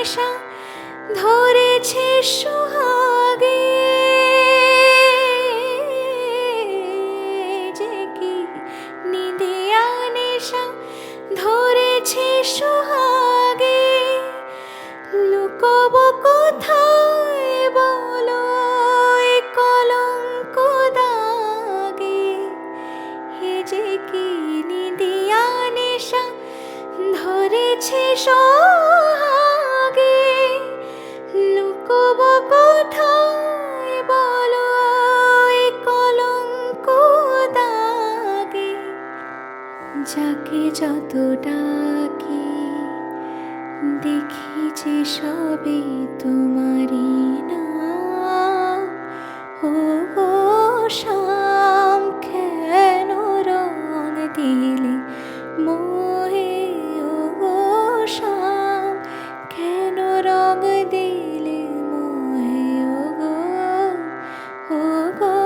নেশা ধরেছে সোহাগে, যে কি নিদিয়া নেশা ধরেছে সোহাগে। লুকোব কোথায় বলো এ কলঙ্ক দাগে, হে যে কি নিদিয়া নেশা ধরেছে সোহাগে। লুকোব কোথায় বলো এ কলঙ্ক দাগে। যাকে যত ডাকি দেখি যে সবে তোমারি নাম। ও গো শাম কেন রং দিলে মোহে, ও গো শাম কেন রং দিলে মোহে। ও গো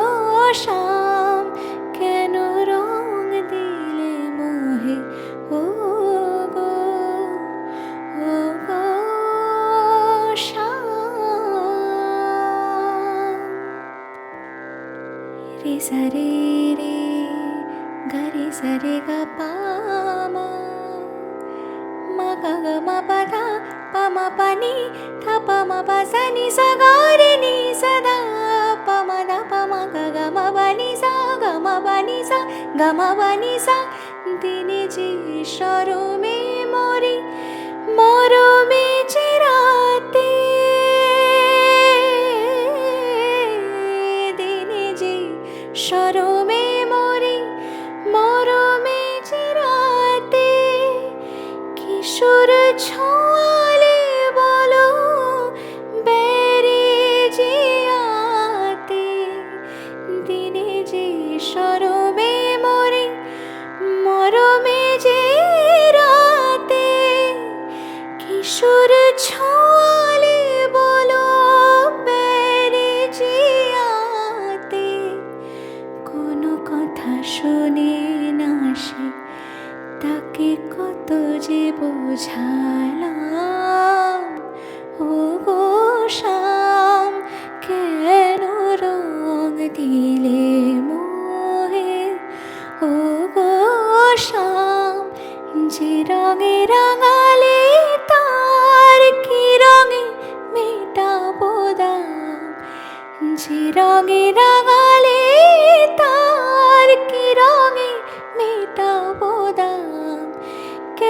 শাম কেন রং দিলে মোহে। ও গো রে সা রে রে গা রে সা রে গা পা মা, মা গা গা মা পা ধা পা মা পা নি ধা পা মা পা সা নি সা গা রে নি সা ধা পা মা ধা পা মা গা গা মা পা নি সা গা মা পা নি সা গা মা পা নি সা। দিনে যে শরমে মরি মরমে যে রাতে, দিনে যে শরমে মরি মরমে যে রাতে। কিশোর ছোঁয়ালে বলো বেড়ে যে আতে, দিনে যে শরমে মরি মরমে যে রাতে। কিশোর ছোঁয়ালে বলো বেড়ে যে আতে। কোনো কথা শোনে না সে, তাকে কত যে বোঝালাম। ও গো শাম কেন রং দিলে মোহে। ও গো শাম যে রঙে রাঙালে তার কি রঙে মেটাবো দাম। যে রঙে রাঙা